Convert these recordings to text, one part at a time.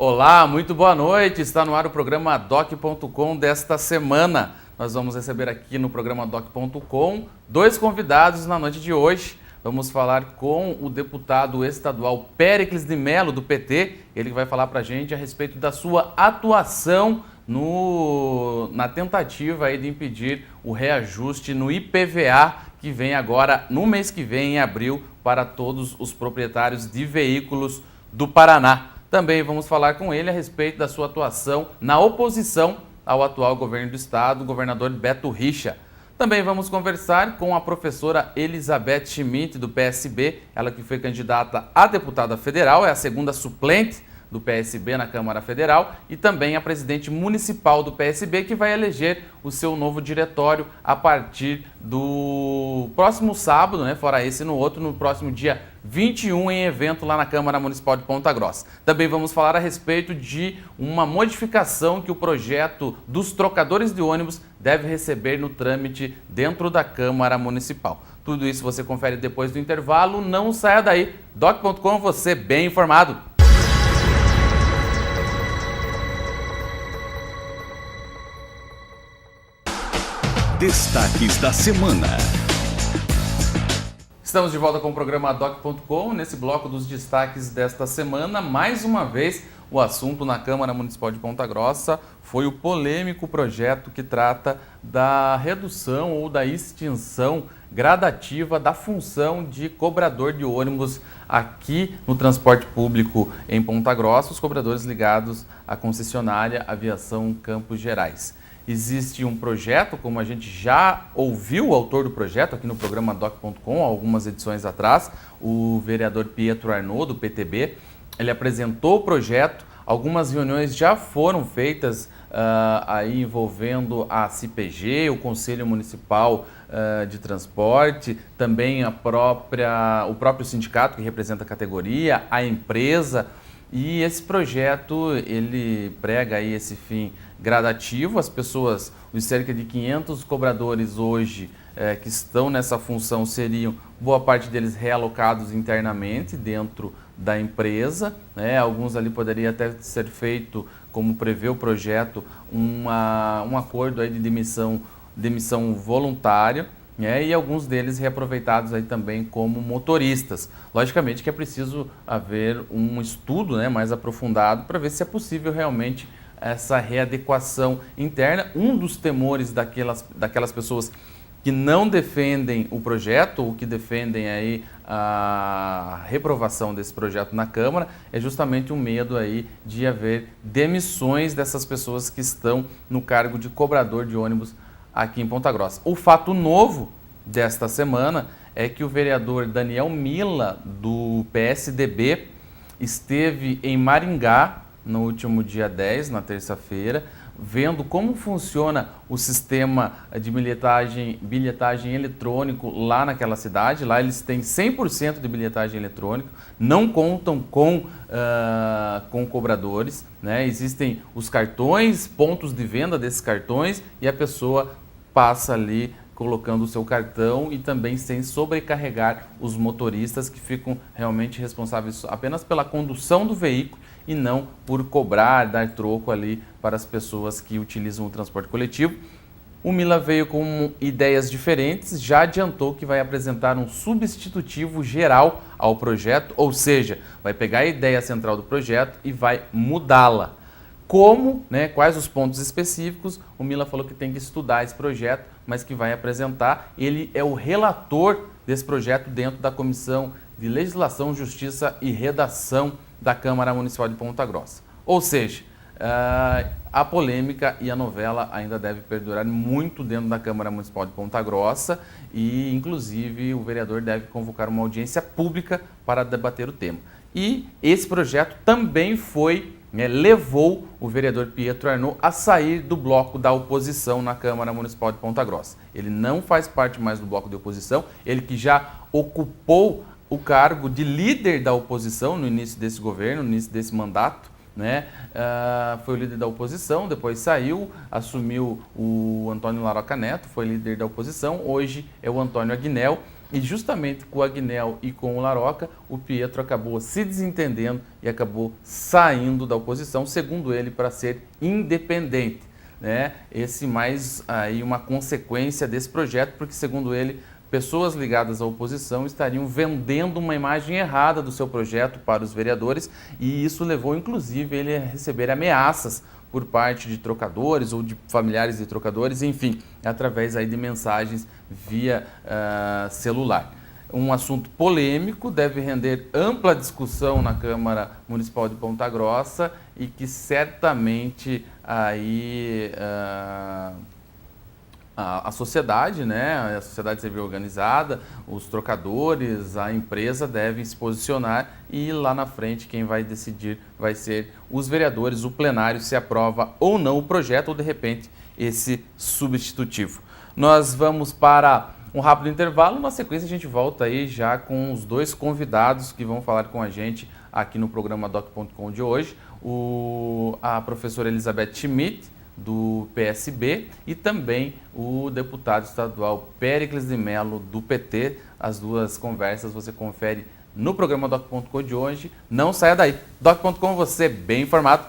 Olá, muito boa noite. Está no ar o programa Doc.com desta semana. Nós vamos receber aqui no programa Doc.com dois convidados na noite de hoje. Vamos falar com o deputado estadual Péricles de Mello, do PT. Ele vai falar para a gente a respeito da sua atuação na tentativa aí de impedir o reajuste no IPVA, que vem agora no mês que vem, em abril, para todos os proprietários de veículos do Paraná. Também vamos falar com ele a respeito da sua atuação na oposição ao atual governo do estado, o governador Beto Richa. Também vamos conversar com a professora Elizabeth Schmidt, do PSB, ela que foi candidata a deputada federal, é a segunda suplente do PSB na Câmara Federal, e também a presidente municipal do PSB, que vai eleger o seu novo diretório a partir do próximo sábado, fora esse no outro, no próximo dia 21, em evento lá na Câmara Municipal de Ponta Grossa. Também vamos falar a respeito de uma modificação que o projeto dos trocadores de ônibus deve receber no trâmite dentro da Câmara Municipal. Tudo isso você confere depois do intervalo, não saia daí. Doc.com, você bem informado. Destaques da semana. Estamos de volta com o programa Doc.com. Nesse bloco dos destaques desta semana, mais uma vez, o assunto na Câmara Municipal de Ponta Grossa foi o polêmico projeto que trata da redução ou da extinção gradativa da função de cobrador de ônibus aqui no transporte público em Ponta Grossa, os cobradores ligados à concessionária Aviação Campos Gerais. Existe um projeto, como a gente já ouviu o autor do projeto aqui no programa Doc.com, algumas edições atrás, o vereador Pietro Arnaud, do PTB. Ele apresentou o projeto, algumas reuniões já foram feitas aí envolvendo a CPG, o Conselho Municipal de Transporte, também o próprio sindicato que representa a categoria, a empresa. E esse projeto, ele prega aí esse fim gradativo. As pessoas, os cerca de 500 cobradores hoje que estão nessa função seriam, boa parte deles realocados internamente dentro da empresa, Alguns ali poderia até ser feito, como prevê o projeto, um acordo aí de demissão voluntária, e alguns deles reaproveitados aí também como motoristas. Logicamente que é preciso haver um estudo mais aprofundado para ver se é possível realmente essa readequação interna. Um dos temores daquelas pessoas que não defendem o projeto ou que defendem aí a reprovação desse projeto na Câmara é justamente o medo aí de haver demissões dessas pessoas que estão no cargo de cobrador de ônibus aqui em Ponta Grossa. O fato novo desta semana é que o vereador Daniel Milla, do PSDB, esteve em Maringá no último dia 10, na terça-feira, vendo como funciona o sistema de bilhetagem eletrônico lá naquela cidade. Lá eles têm 100% de bilhetagem eletrônica, não contam com cobradores, Existem os cartões, pontos de venda desses cartões, e a pessoa passa ali colocando o seu cartão e também sem sobrecarregar os motoristas, que ficam realmente responsáveis apenas pela condução do veículo e não por cobrar, dar troco ali para as pessoas que utilizam o transporte coletivo. O Milla veio com ideias diferentes, já adiantou que vai apresentar um substitutivo geral ao projeto, ou seja, vai pegar a ideia central do projeto e vai mudá-la. Como, quais os pontos específicos, o Milla falou que tem que estudar esse projeto, mas que vai apresentar. Ele é o relator desse projeto dentro da Comissão de Legislação, Justiça e Redação da Câmara Municipal de Ponta Grossa. Ou seja, a polêmica e a novela ainda deve perdurar muito dentro da Câmara Municipal de Ponta Grossa e, inclusive, o vereador deve convocar uma audiência pública para debater o tema. E esse projeto também levou o vereador Pietro Arnaud a sair do bloco da oposição na Câmara Municipal de Ponta Grossa. Ele não faz parte mais do bloco de oposição, ele que já ocupou o cargo de líder da oposição no início desse governo, no início desse mandato, foi o líder da oposição, depois saiu, assumiu o Antônio Laroca Neto, foi líder da oposição, hoje é o Antônio Aguinel. E justamente com o Agnel e com o Laroca, o Pietro acabou se desentendendo e acabou saindo da oposição, segundo ele, para ser independente, né? Esse mais aí uma consequência desse projeto, porque segundo ele, pessoas ligadas à oposição estariam vendendo uma imagem errada do seu projeto para os vereadores, e isso levou inclusive ele a receber ameaças por parte de trocadores ou de familiares de trocadores, enfim, através aí de mensagens via celular. Um assunto polêmico, deve render ampla discussão na Câmara Municipal de Ponta Grossa e que certamente aí a sociedade, né, a sociedade civil organizada, os trocadores, a empresa devem se posicionar e lá na frente quem vai decidir vai ser os vereadores, o plenário, se aprova ou não o projeto ou de repente esse substitutivo. Nós vamos para um rápido intervalo, na sequência a gente volta aí já com os dois convidados que vão falar com a gente aqui no programa Doc.com de hoje, a professora Elizabeth Schmidt, do PSB, e também o deputado estadual Péricles de Mello, do PT. As duas conversas você confere no programa Doc.com de hoje. Não saia daí. Doc.com, você bem informado.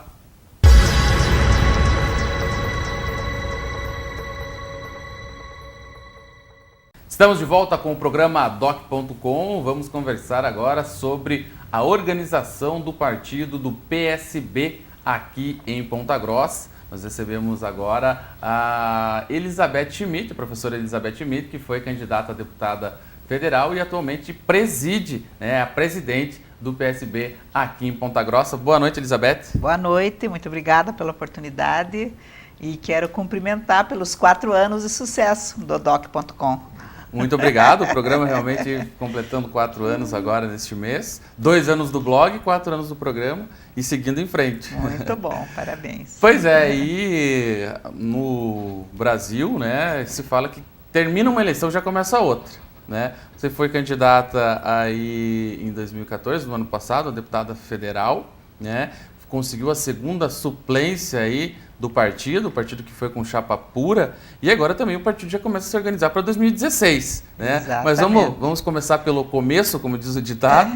Estamos de volta com o programa Doc.com. Vamos conversar agora sobre a organização do partido do PSB aqui em Ponta Grossa. Nós recebemos agora a Elizabeth Schmidt, a professora Elizabeth Schmidt, que foi candidata a deputada federal e atualmente preside, né, a presidente do PSB aqui em Ponta Grossa. Boa noite, Elizabeth. Boa noite, muito obrigada pela oportunidade e quero cumprimentar pelos 4 anos de sucesso do Doc.com. Muito obrigado, o programa realmente completando 4 anos agora neste mês, 2 anos do blog, 4 anos do programa e seguindo em frente. Muito bom, parabéns. Pois é, e no Brasil, né, se fala que termina uma eleição já começa outra, né? Você foi candidata aí em 2014, no ano passado, a deputada federal, né? Conseguiu a segunda suplência aí do partido, o partido que foi com chapa pura, e agora também o partido já começa a se organizar para 2016, né? Exatamente. Mas vamos começar pelo começo, como diz o ditado.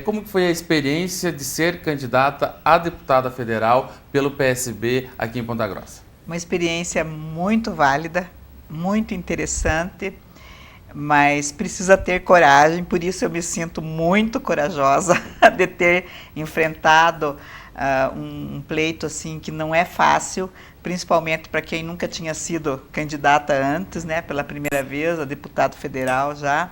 Como que foi a experiência de ser candidata a deputada federal pelo PSB aqui em Ponta Grossa? Uma experiência muito válida, muito interessante, mas precisa ter coragem, por isso eu me sinto muito corajosa de ter enfrentado um pleito assim que não é fácil, principalmente para quem nunca tinha sido candidata antes, né, pela primeira vez a deputado federal já.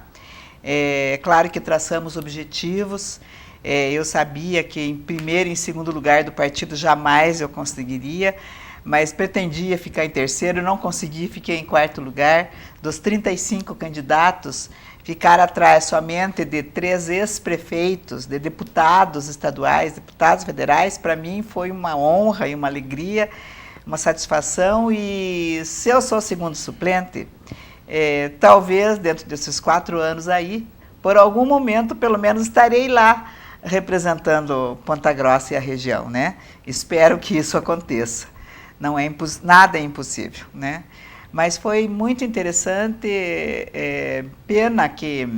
Claro que traçamos objetivos, eu sabia que em primeiro e em segundo lugar do partido jamais eu conseguiria, mas pretendia ficar em terceiro, não consegui, fiquei em 4º lugar. Dos 35 candidatos, ficar atrás somente de 3 ex-prefeitos, de deputados estaduais, deputados federais, para mim foi uma honra e uma alegria, uma satisfação. E se eu sou segundo suplente, talvez dentro desses 4 anos aí, por algum momento pelo menos estarei lá representando Ponta Grossa e a região, né? Espero que isso aconteça. Não é nada é impossível, né? Mas foi muito interessante, pena que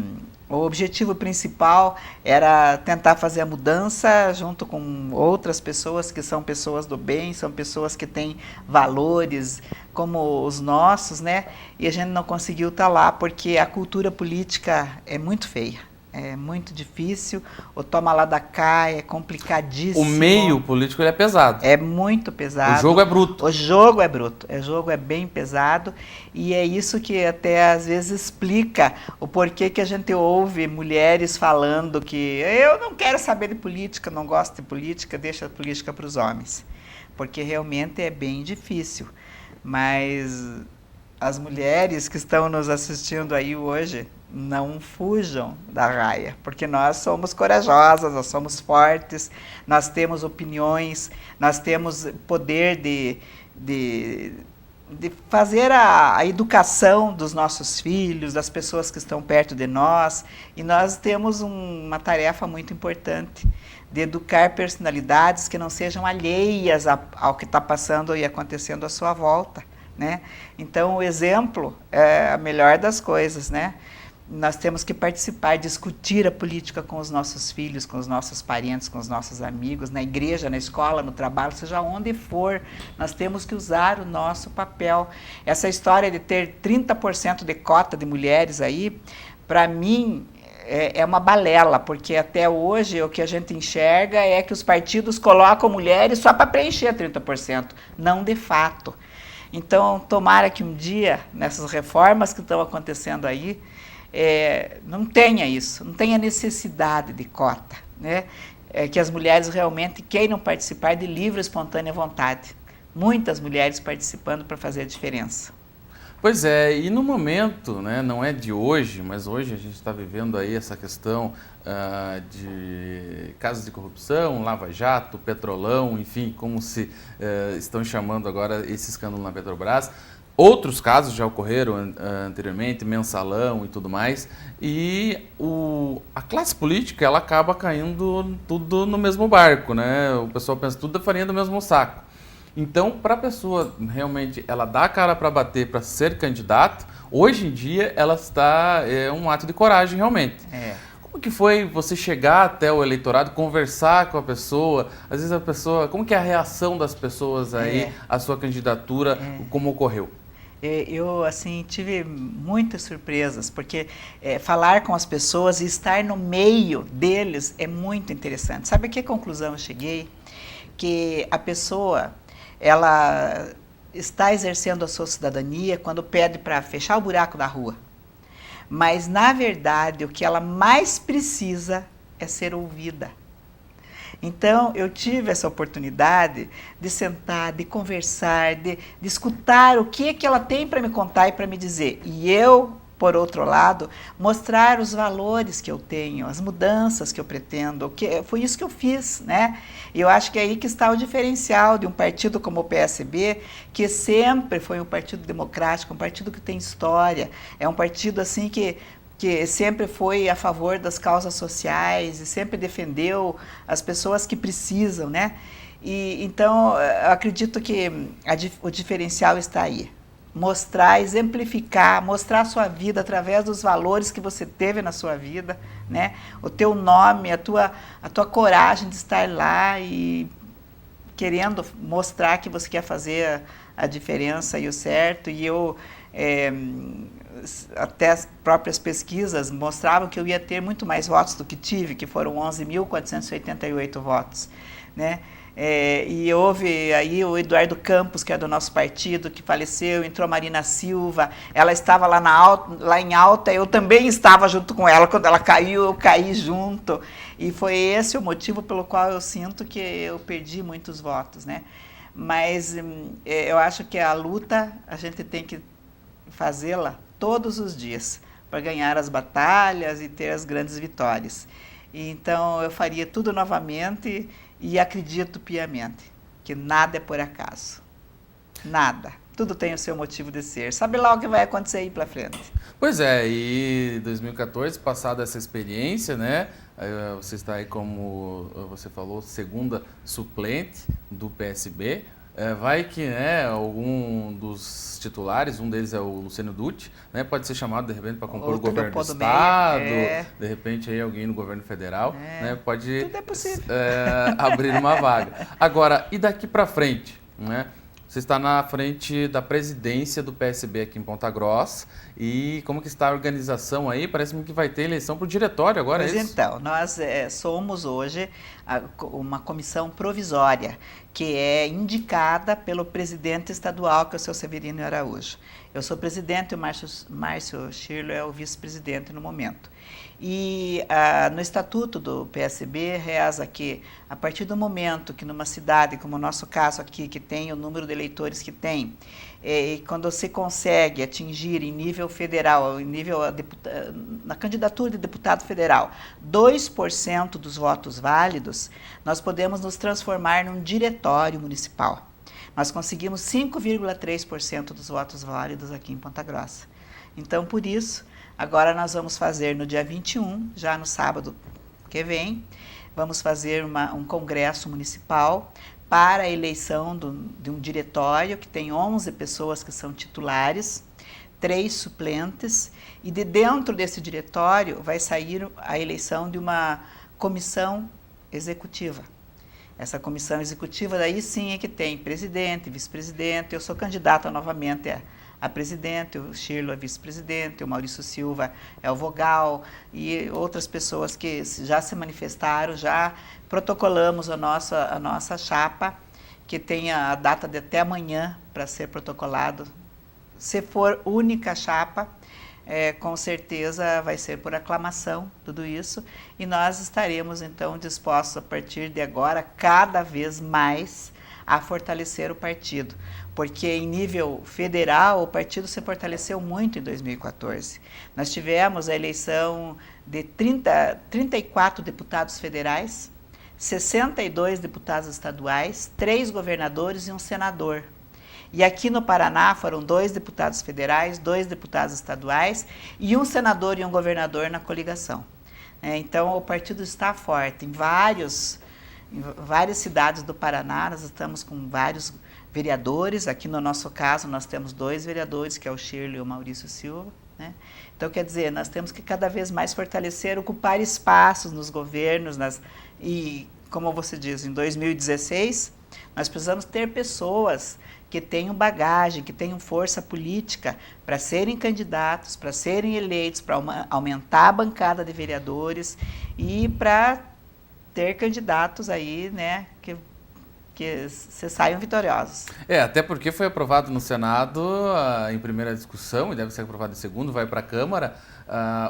o objetivo principal era tentar fazer a mudança junto com outras pessoas que são pessoas do bem, são pessoas que têm valores como os nossos, né? E a gente não conseguiu estar lá porque a cultura política é muito feia. É muito difícil, o toma lá da cá é complicadíssimo. O meio político ele é pesado. É muito pesado. O jogo é bruto. O jogo é bruto, o jogo é bem pesado e é isso que até às vezes explica o porquê que a gente ouve mulheres falando que eu não quero saber de política, não gosto de política, deixa a política para os homens. Porque realmente é bem difícil. Mas as mulheres que estão nos assistindo aí hoje, não fujam da raia, porque nós somos corajosas, nós somos fortes, nós temos opiniões, nós temos poder de fazer a educação dos nossos filhos, das pessoas que estão perto de nós, e nós temos uma tarefa muito importante de educar personalidades que não sejam alheias ao que está passando e acontecendo à sua volta, né? Então, o exemplo é a melhor das coisas, né? nós temos que participar, discutir a política com os nossos filhos, com os nossos parentes, com os nossos amigos, na igreja, na escola, no trabalho, seja onde for, nós temos que usar o nosso papel. Essa história de ter 30% de cota de mulheres aí, para mim, é uma balela, porque até hoje o que a gente enxerga é que os partidos colocam mulheres só para preencher 30%, não de fato. Então, tomara que um dia, nessas reformas que estão acontecendo aí, não tenha isso, não tenha necessidade de cota, né? Que as mulheres realmente queiram participar de livre e espontânea vontade. Muitas mulheres participando para fazer a diferença. Pois é, e no momento, né, não é de hoje, mas hoje a gente está vivendo aí essa questão de casos de corrupção, lava-jato, petrolão, enfim, como se estão chamando agora esse escândalo na Petrobras. Outros casos já ocorreram anteriormente, mensalão e tudo mais, e a classe política ela acaba caindo tudo no mesmo barco, né? O pessoal pensa tudo é farinha do mesmo saco. Então, para a pessoa realmente ela dar a cara para bater para ser candidato, hoje em dia ela está um ato de coragem realmente. Como que foi você chegar até o eleitorado, conversar com a pessoa? Às vezes a pessoa, como que é a reação das pessoas aí à sua candidatura, como ocorreu? Eu, assim, tive muitas surpresas, porque falar com as pessoas e estar no meio deles é muito interessante. Sabe a que conclusão eu cheguei? Que a pessoa, ela está exercendo a sua cidadania quando pede para fechar o buraco da rua. Mas, na verdade, o que ela mais precisa é ser ouvida. Então, eu tive essa oportunidade de sentar, de conversar, de escutar o que ela tem para me contar e para me dizer. E eu, por outro lado, mostrar os valores que eu tenho, as mudanças que eu pretendo, foi isso que eu fiz, né? E eu acho que é aí que está o diferencial de um partido como o PSB, que sempre foi um partido democrático, um partido que tem história, é um partido assim que sempre foi a favor das causas sociais e sempre defendeu as pessoas que precisam, né? E então, eu acredito que o diferencial está aí. Mostrar, exemplificar, mostrar a sua vida através dos valores que você teve na sua vida, né? O teu nome, a tua coragem de estar lá e querendo mostrar que você quer fazer a diferença e o certo. E eu, até as próprias pesquisas mostravam que eu ia ter muito mais votos do que tive, que foram 11.488 votos, né? E houve aí o Eduardo Campos, que é do nosso partido, que faleceu, entrou Marina Silva, ela estava lá em alta, eu também estava junto com ela, quando ela caiu, eu caí junto, e foi esse o motivo pelo qual eu sinto que eu perdi muitos votos, né? Mas eu acho que a luta, a gente tem que fazê-la todos os dias, para ganhar as batalhas e ter as grandes vitórias. Então, eu faria tudo novamente e acredito piamente que nada é por acaso. Nada. Tudo tem o seu motivo de ser. Sabe lá o que vai acontecer aí para frente. Pois é, e 2014, passada essa experiência, né? Você está aí, como você falou, segunda suplente do PSB. Vai que, né, algum dos titulares, um deles é o Luciano Dutti, né, pode ser chamado de repente para compor o governo do Estado, de repente aí alguém no governo federal, né, pode tudo é possível. Abrir uma vaga. Agora, e daqui para frente, né? Você está na frente da presidência do PSB aqui em Ponta Grossa. E como que está a organização aí? Parece-me que vai ter eleição para o diretório agora, Pois é isso? então, nós somos hoje uma comissão provisória, que é indicada pelo presidente estadual, que é o seu Severino Araújo. Eu sou presidente e o Márcio Schirlo é o vice-presidente no momento. E no estatuto do PSB reza que, a partir do momento que numa cidade, como o nosso caso aqui, que tem o número de eleitores que tem, e quando você consegue atingir em nível federal, na candidatura de deputado federal, 2% dos votos válidos, nós podemos nos transformar num diretório municipal. Nós conseguimos 5,3% dos votos válidos aqui em Ponta Grossa. Então, por isso, agora nós vamos fazer no dia 21, já no sábado que vem, vamos fazer um congresso municipal para a eleição de um diretório que tem 11 pessoas que são titulares. 3 suplentes, e de dentro desse diretório vai sair a eleição de uma comissão executiva. Essa comissão executiva daí sim é que tem presidente, vice-presidente. Eu sou candidata novamente a presidente, o Shirlo é vice-presidente, o Maurício Silva é o vogal, e outras pessoas que já se manifestaram, já protocolamos a nossa chapa, que tem a data de até amanhã para ser protocolado. Se for única chapa, com certeza vai ser por aclamação tudo isso, e nós estaremos então dispostos a partir de agora cada vez mais a fortalecer o partido, porque em nível federal o partido se fortaleceu muito em 2014. Nós tivemos a eleição de 34 deputados federais, 62 deputados estaduais, 3 governadores e um senador. E aqui no Paraná foram 2 deputados federais, 2 deputados estaduais e um senador e um governador na coligação. Então o partido está forte. Em várias cidades do Paraná nós estamos com vários vereadores. Aqui no nosso caso nós temos 2 vereadores, que é o Shirley e o Maurício Silva. Então quer dizer, nós temos que cada vez mais fortalecer, ocupar espaços nos governos, e como você diz, em 2016 nós precisamos ter pessoas que tenham bagagem, que tenham força política para serem candidatos, para serem eleitos, para aumentar a bancada de vereadores e para ter candidatos aí, que se saiam vitoriosos. Até porque foi aprovado no Senado em primeira discussão, e deve ser aprovado em segundo, vai para a Câmara,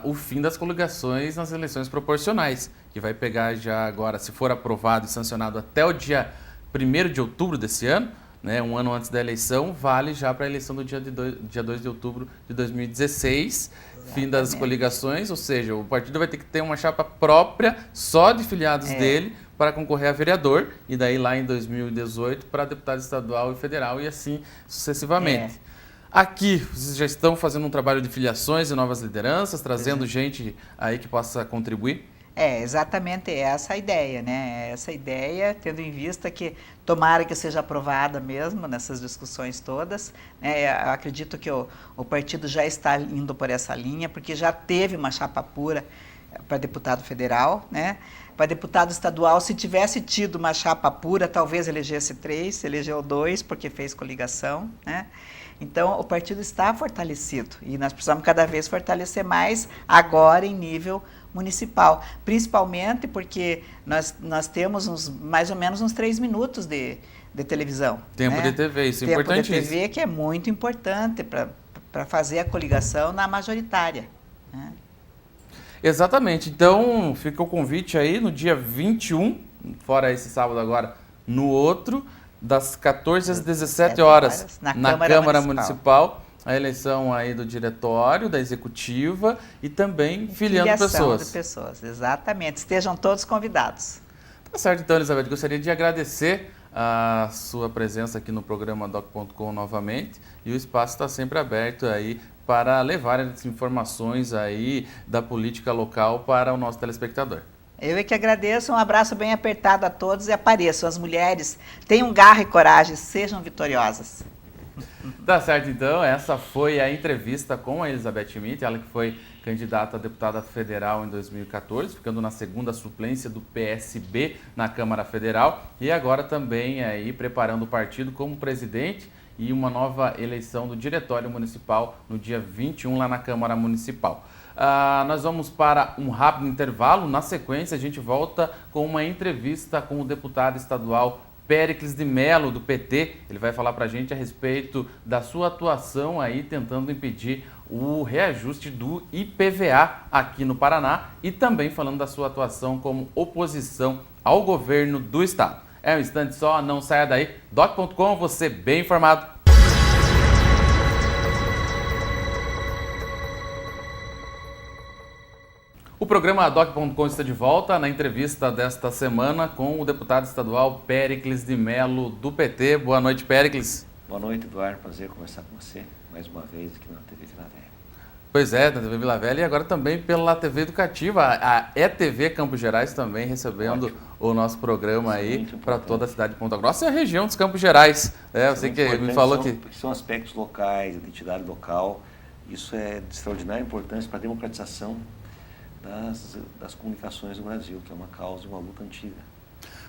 o fim das coligações nas eleições proporcionais, que vai pegar já agora, se for aprovado e sancionado até o dia 1º de outubro desse ano, um ano antes da eleição, vale já para a eleição do dia 2 de outubro de 2016, exatamente. Fim das coligações, ou seja, o partido vai ter que ter uma chapa própria, só de filiados dele, para concorrer a vereador, e daí lá em 2018 para deputado estadual e federal, e assim sucessivamente. Aqui, vocês já estão fazendo um trabalho de filiações e novas lideranças, trazendo gente aí que possa contribuir? Exatamente essa a ideia, Essa ideia, tendo em vista que tomara que seja aprovada mesmo nessas discussões todas. Eu acredito que o partido já está indo por essa linha, porque já teve uma chapa pura para deputado federal, Para deputado estadual, se tivesse tido uma chapa pura, talvez elegesse 3, elegeu 2, porque fez coligação, Então, o partido está fortalecido e nós precisamos cada vez fortalecer mais agora em nível municipal, principalmente porque nós temos mais ou menos uns 3 minutos de televisão. Tempo de TV, isso é importante. Tempo de TV que é muito importante para fazer a coligação na majoritária. Exatamente, então fica o convite aí no dia 21, fora esse sábado agora, no outro, das 14 às 17 horas, na Câmara Municipal, a eleição aí do diretório, da executiva e também filiando pessoas. De pessoas, exatamente. Estejam todos convidados. Tá certo, então, Elizabeth, gostaria de agradecer a sua presença aqui no programa Doc.com novamente, e o espaço está sempre aberto aí para levar as informações aí da política local para o nosso telespectador. Eu é que agradeço, um abraço bem apertado a todos e apareçam. As mulheres tenham garra e coragem, sejam vitoriosas. Tá certo, então, essa foi a entrevista com a Elizabeth Schmidt, ela que foi candidata a deputada federal em 2014, ficando na segunda suplência do PSB na Câmara Federal, e agora também aí preparando o partido como presidente e uma nova eleição do Diretório Municipal no dia 21 lá na Câmara Municipal. Nós vamos para um rápido intervalo. Na sequência, a gente volta com uma entrevista com o deputado estadual Péricles de Mello, do PT. Ele vai falar para a gente a respeito da sua atuação aí tentando impedir o reajuste do IPVA aqui no Paraná e também falando da sua atuação como oposição ao governo do estado. É um instante só, não saia daí. Doc.com, você bem informado. O programa Doc.com está de volta na entrevista desta semana com o deputado estadual Péricles de Mello, do PT. Boa noite, Péricles. Boa noite, Eduardo. Prazer conversar com você mais uma vez aqui na TV Vila Velha. Pois é, na TV Vila Velha e agora também pela TV Educativa. A ETV Campos Gerais também recebendo o nosso programa aí para toda a cidade de Ponta Grossa e a região dos Campos Gerais. Eu sei que me falou que são aspectos locais, identidade local. Isso é de extraordinária importância para a democratização das comunicações no Brasil, que é uma causa e uma luta antiga.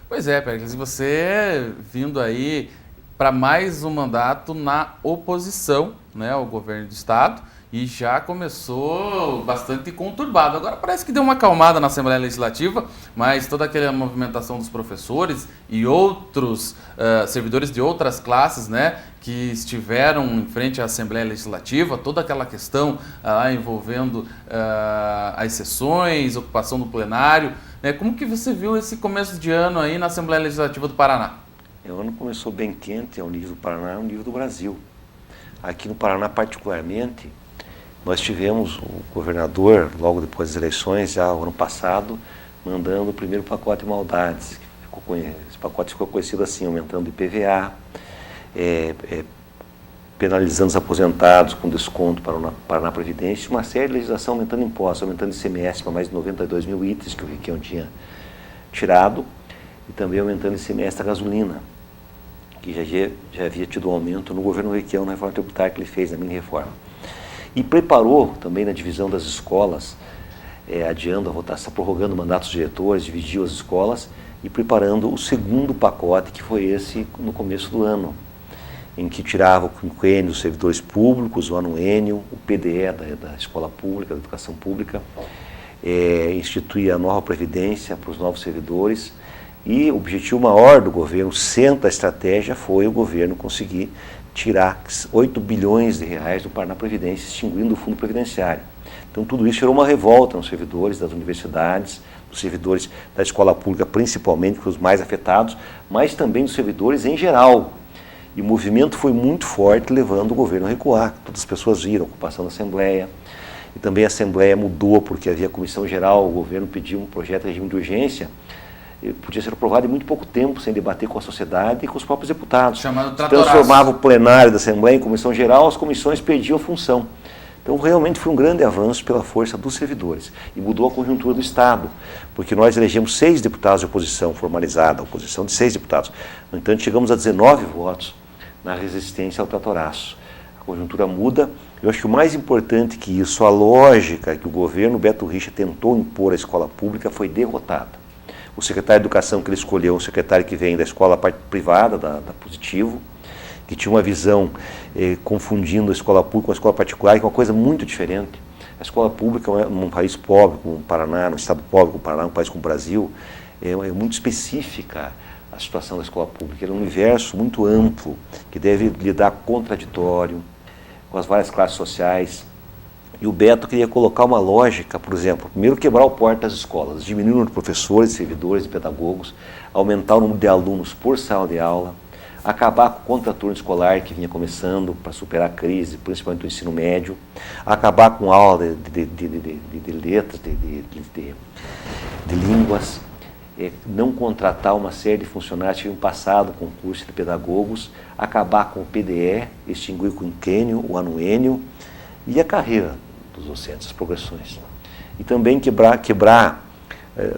Pois é, Péricles, e você vindo aí para mais um mandato na oposição, né, ao governo do estado, e já começou bastante conturbado. Agora parece que deu uma acalmada na Assembleia Legislativa, mas toda aquela movimentação dos professores e outros servidores de outras classes, né, que estiveram em frente à Assembleia Legislativa, toda aquela questão envolvendo as sessões, ocupação do plenário, né, como que você viu esse começo de ano aí na Assembleia Legislativa do Paraná? O ano começou bem quente ao nível do Paraná e ao nível do Brasil. Aqui no Paraná, particularmente, nós tivemos o governador, logo depois das eleições, já o ano passado, mandando o primeiro pacote de maldades. Esse pacote ficou conhecido assim, aumentando o IPVA, penalizando os aposentados com desconto para o Paraná Previdência, uma série de legislação aumentando impostos, aumentando ICMS para mais de 92 mil itens que o Requião tinha tirado, e também aumentando ICMS da gasolina, que já havia tido um aumento no governo Requião, na reforma tributária que ele fez, na mini-reforma. E preparou também na divisão das escolas, adiando a votação, prorrogando mandatos diretores, dividiu as escolas e preparando o segundo pacote, que foi esse no começo do ano, em que tirava o quinquênio dos servidores públicos, o anuênio, o PDE da escola pública, da educação pública, instituía a nova previdência para os novos servidores. E o objetivo maior do governo, o centro da estratégia, foi o governo conseguir tirar 8 bilhões de reais do Paraná Previdência, extinguindo o fundo previdenciário. Então tudo isso gerou uma revolta nos servidores das universidades, dos servidores da escola pública principalmente, que os mais afetados, mas também dos servidores em geral. E o movimento foi muito forte, levando o governo a recuar. Todas as pessoas viram a ocupação da Assembleia. E também a Assembleia mudou, porque havia comissão geral, o governo pediu um projeto de regime de urgência, podia ser aprovado em muito pouco tempo, sem debater com a sociedade e com os próprios deputados. Chamado tratoraço. Transformava o plenário da Assembleia em comissão geral, as comissões perdiam a função. Então, realmente foi um grande avanço pela força dos servidores. E mudou a conjuntura do Estado, porque nós elegemos 6 deputados de oposição formalizada, a oposição de 6 deputados. No entanto, chegamos a 19 votos na resistência ao tratoraço. A conjuntura muda. Eu acho que o mais importante que isso, a lógica que o governo Beto Richa tentou impor à escola pública foi derrotada. O secretário de Educação que ele escolheu, o secretário que vem da escola privada, da Positivo, que tinha uma visão confundindo a escola pública com a escola particular, que é uma coisa muito diferente. A escola pública, num país pobre como o Paraná, num estado pobre como o Paraná, num país como o Brasil, é muito específica a situação da escola pública. É um universo muito amplo, que deve lidar com o contraditório, com as várias classes sociais. E o Beto queria colocar uma lógica, por exemplo, primeiro quebrar o porte das escolas, diminuir o número de professores, servidores e pedagogos, aumentar o número de alunos por sala de aula, acabar com o contraturno escolar que vinha começando para superar a crise, principalmente do ensino médio, acabar com a aula de letras, de línguas, não contratar uma série de funcionários que tinham passado o concurso de pedagogos, acabar com o PDE, extinguir o quinquênio, o anuênio e a carreira dos docentes, as progressões. E também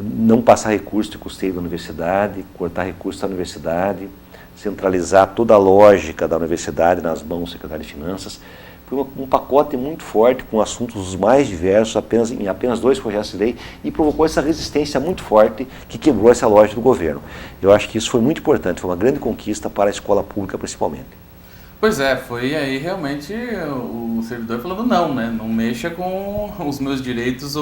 não passar recurso de custeio da universidade, cortar recursos da universidade, centralizar toda a lógica da universidade nas mãos do secretário de Finanças. Foi um pacote muito forte, com assuntos os mais diversos, em apenas 2 projetos de lei, e provocou essa resistência muito forte que quebrou essa lógica do governo. Eu acho que isso foi muito importante, foi uma grande conquista para a escola pública principalmente. Pois é, foi aí realmente o servidor falando não, né? Não mexa com os meus direitos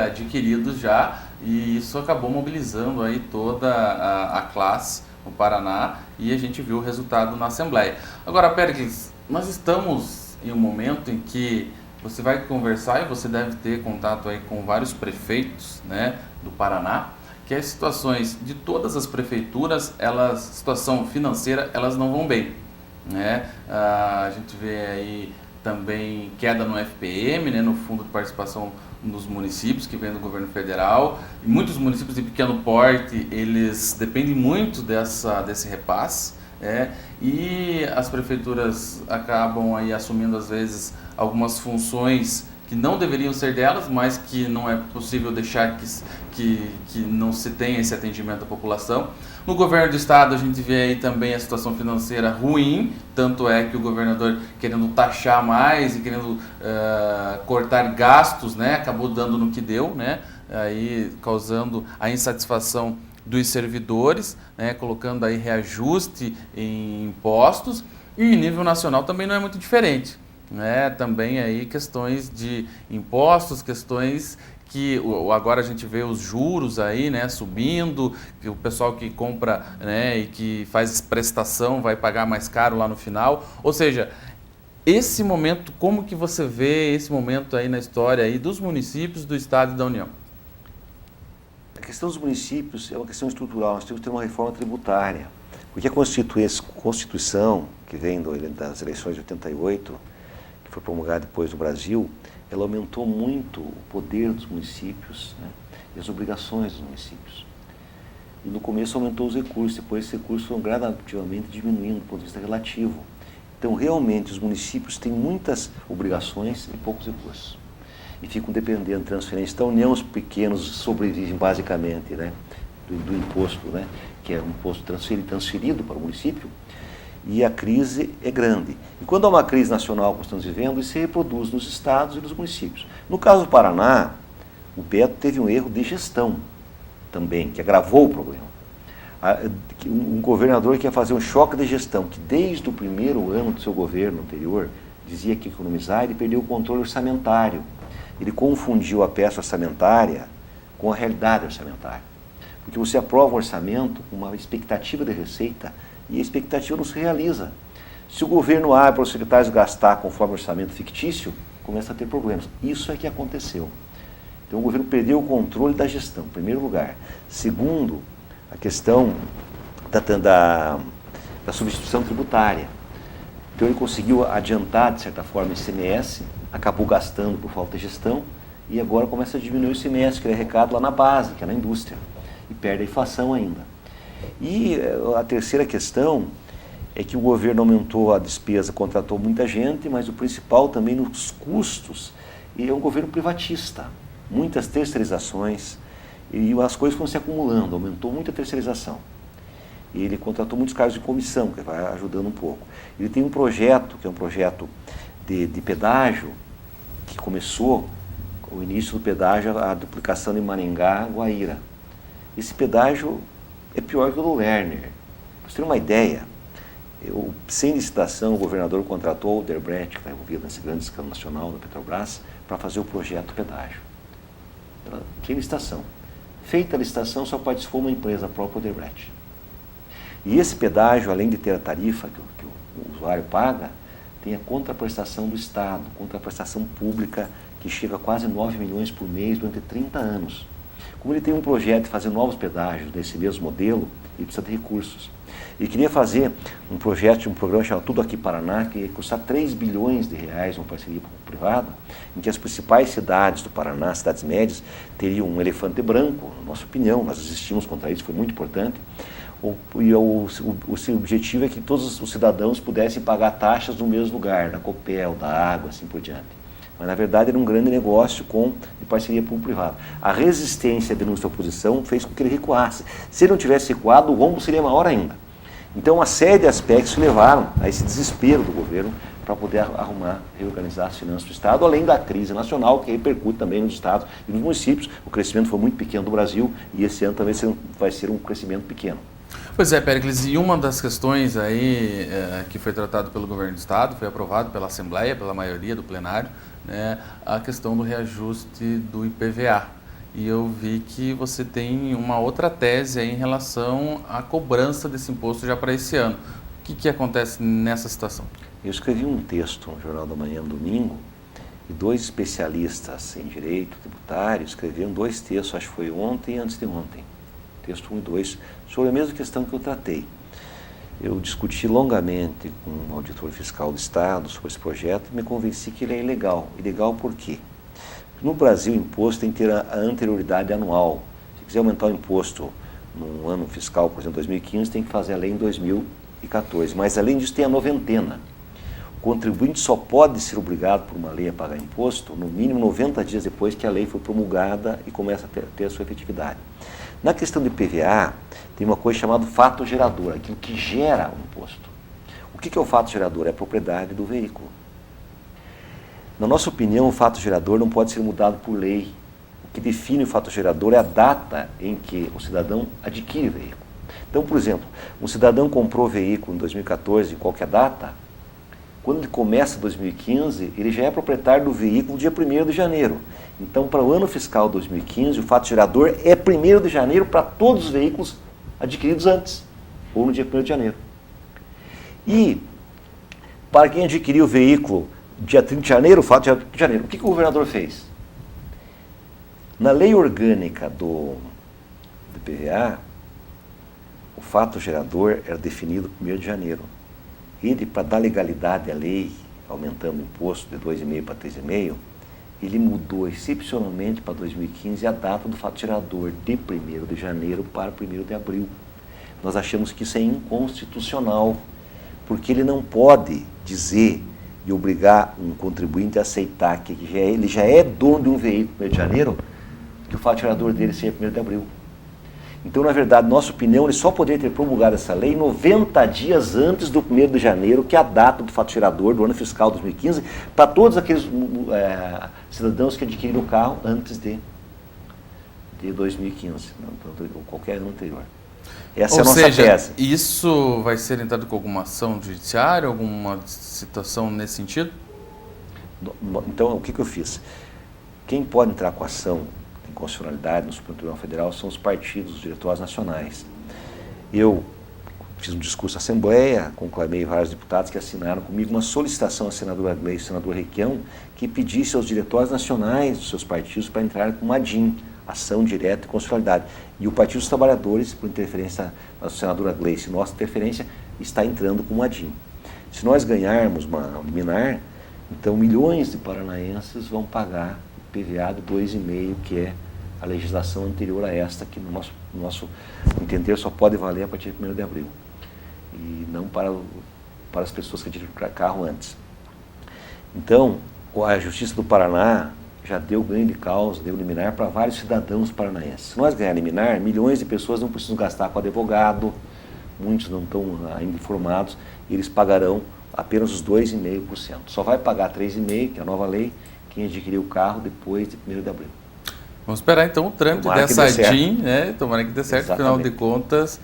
adquiridos já, e isso acabou mobilizando aí toda a classe no Paraná, e a gente viu o resultado na Assembleia. Agora, Péricles, nós estamos em um momento em que você vai conversar e você deve ter contato aí com vários prefeitos, né, do Paraná, que as situações de todas as prefeituras, situação financeira, elas não vão bem. Né? A gente vê aí também queda no FPM, né, no Fundo de Participação dos Municípios, que vem do governo federal, e muitos municípios de pequeno porte, eles dependem muito desse repasse, e as prefeituras acabam aí assumindo às vezes algumas funções que não deveriam ser delas, mas que não é possível deixar que não se tenha esse atendimento à população. No governo do estado a gente vê aí também a situação financeira ruim, tanto é que o governador querendo taxar mais e querendo cortar gastos, né, acabou dando no que deu, né, aí causando a insatisfação dos servidores, né, colocando aí reajuste em impostos, e em nível nacional também não é muito diferente, né, também aí questões de impostos, questões que agora a gente vê os juros aí, né, subindo, que o pessoal que compra, né, e que faz prestação vai pagar mais caro lá no final. Ou seja, esse momento, como que você vê esse momento aí na história aí dos municípios, do estado e da União? A questão dos municípios é uma questão estrutural. Nós temos que ter uma reforma tributária, porque a Constituição, que vem das eleições de 88, que foi promulgada depois no Brasil, ela aumentou muito o poder dos municípios, né, e as obrigações dos municípios. E no começo aumentou os recursos, depois esses recursos foram gradativamente diminuindo do ponto de vista relativo. Então, realmente, os municípios têm muitas obrigações e poucos recursos. E ficam dependendo de transferência. Então, nem os pequenos sobrevivem basicamente, né, do imposto, né, que é um imposto transferido para o município, e a crise é grande. E quando há uma crise nacional que estamos vivendo, isso se reproduz nos estados e nos municípios. No caso do Paraná, o Beto teve um erro de gestão também, que agravou o problema. Um governador que ia fazer um choque de gestão, que desde o primeiro ano do seu governo anterior, dizia que ia economizar, ele perdeu o controle orçamentário. Ele confundiu a peça orçamentária com a realidade orçamentária. Porque você aprova um orçamento com uma expectativa de receita, e a expectativa não se realiza. Se o governo abre para os secretários gastar conforme o orçamento fictício, começa a ter problemas. Isso é que aconteceu. Então o governo perdeu o controle da gestão, em primeiro lugar. Segundo, a questão da substituição tributária. Então ele conseguiu adiantar, de certa forma, o ICMS, acabou gastando por falta de gestão, e agora começa a diminuir o ICMS, que é arrecado lá na base, que é na indústria, e perde a inflação ainda. E a terceira questão é que o governo aumentou a despesa, contratou muita gente, mas o principal também nos custos, e é um governo privatista, muitas terceirizações, e as coisas foram se acumulando, aumentou muito a terceirização. E ele contratou muitos cargos de comissão, que vai ajudando um pouco. Ele tem um projeto, que é um projeto de pedágio, que começou o início do pedágio, a duplicação de Maringá, Guaíra. Esse pedágio é pior que o do Lerner. Para você ter uma ideia, sem licitação, o governador contratou o Odebrecht, que está envolvido nesse grande escândalo nacional da Petrobras, para fazer o projeto do pedágio. Sem licitação. Feita a licitação, só participou uma empresa, a própria Odebrecht. E esse pedágio, além de ter a tarifa que o usuário paga, tem a contraprestação do Estado, contraprestação pública, que chega a quase 9 milhões por mês durante 30 anos. Como ele tem um projeto de fazer novos pedágios desse mesmo modelo, ele precisa de recursos. Ele queria fazer um programa chamado Tudo Aqui Paraná, que ia custar 3 bilhões de reais, uma parceria privada, em que as principais cidades do Paraná, cidades médias, teriam um elefante branco, na nossa opinião, nós resistimos contra isso, foi muito importante. O objetivo é que todos os cidadãos pudessem pagar taxas no mesmo lugar, da Copel, da água, assim por diante. Mas, na verdade, era um grande negócio de parceria público-privada. A resistência da nossa oposição fez com que ele recuasse. Se ele não tivesse recuado, o rombo seria maior ainda. Então, uma série de aspectos levaram a esse desespero do governo para poder reorganizar as finanças do Estado, além da crise nacional, que repercute também nos estados e nos municípios. O crescimento foi muito pequeno do Brasil e esse ano também vai ser um crescimento pequeno. Pois é, Péricles, e uma das questões aí que foi tratado pelo governo do Estado, foi aprovado pela Assembleia, pela maioria do plenário, né, a questão do reajuste do IPVA. E eu vi que você tem uma outra tese aí em relação à cobrança desse imposto já para esse ano. O que acontece nessa situação? Eu escrevi um texto no Jornal da Manhã, domingo, e 2 especialistas em direito tributário escreveram 2 textos, acho que foi ontem e antes de ontem, texto 1 e 2, sobre a mesma questão que eu tratei. Eu discuti longamente com o auditor fiscal do Estado sobre esse projeto e me convenci que ele é ilegal. Ilegal por quê? No Brasil, o imposto tem que ter a anterioridade anual. Se quiser aumentar o imposto no ano fiscal, por exemplo, 2015, tem que fazer a lei em 2014. Mas, além disso, tem a noventena. contribuinte só pode ser obrigado por uma lei a pagar imposto no mínimo 90 dias depois que a lei foi promulgada e começa a ter a sua efetividade. Na questão de IPVA, tem uma coisa chamada fato gerador, aquilo que gera o imposto. O que é o fato gerador? É a propriedade do veículo. Na nossa opinião, o fato gerador não pode ser mudado por lei. O que define o fato gerador é a data em que o cidadão adquire o veículo. Então, por exemplo, um cidadão comprou o veículo em 2014, em qualquer data, quando ele começa 2015, ele já é proprietário do veículo no dia 1º de janeiro. Então, para o ano fiscal 2015, o fato gerador é 1º de janeiro para todos os veículos adquiridos antes, ou no dia 1º de janeiro. E, para quem adquiriu o veículo dia 30 de janeiro, o fato gerador de janeiro. O que o governador fez? Na lei orgânica do IPVA, o fato gerador era definido 1º de janeiro. Ele, para dar legalidade à lei, aumentando o imposto de 2,5% para 3,5%, ele mudou excepcionalmente para 2015 a data do fato gerador de 1º de janeiro para 1º de abril. Nós achamos que isso é inconstitucional, porque ele não pode dizer e obrigar um contribuinte a aceitar que ele já é dono de um veículo no 1º de janeiro, que o fato gerador dele seja 1º de abril. Então, na verdade, nossa opinião, ele só poderia ter promulgado essa lei 90 dias antes do 1º de janeiro, que é a data do fato gerador do ano fiscal 2015, para todos aqueles cidadãos que adquiriram o carro antes de 2015, ou qualquer ano anterior. Essa é a nossa tese. Isso vai ser entrado com alguma ação judiciária, alguma situação nesse sentido? Então, o que eu fiz? Quem pode entrar com ação de inconstitucionalidade no Supremo Tribunal Federal são os partidos, os diretórios nacionais. Eu fiz um discurso à Assembleia, conclamei vários deputados que assinaram comigo uma solicitação à senadora Gleice e ao senador Requião que pedisse aos diretórios nacionais dos seus partidos para entrarem com uma ADIM, ação direta e constitucionalidade. E o Partido dos Trabalhadores, por interferência da senadora Gleice e nossa interferência, está entrando com uma ADIM. Se nós ganharmos uma liminar, então milhões de paranaenses vão pagar o PVA do 2,5%, que é a legislação anterior a esta, que no nosso entender só pode valer a partir de 1º de abril. E não para as pessoas que adquiriram carro antes. Então, a Justiça do Paraná já deu ganho de causa, deu liminar para vários cidadãos paranaenses. Se nós ganhar liminar, milhões de pessoas não precisam gastar com advogado, muitos não estão ainda informados, e eles pagarão apenas os 2,5%. Só vai pagar 3,5%, que é a nova lei, quem adquiriu o carro depois de 1º de abril. Vamos esperar então o trâmite dessa ADIM, né? Tomara que dê certo, Exatamente. Afinal de contas,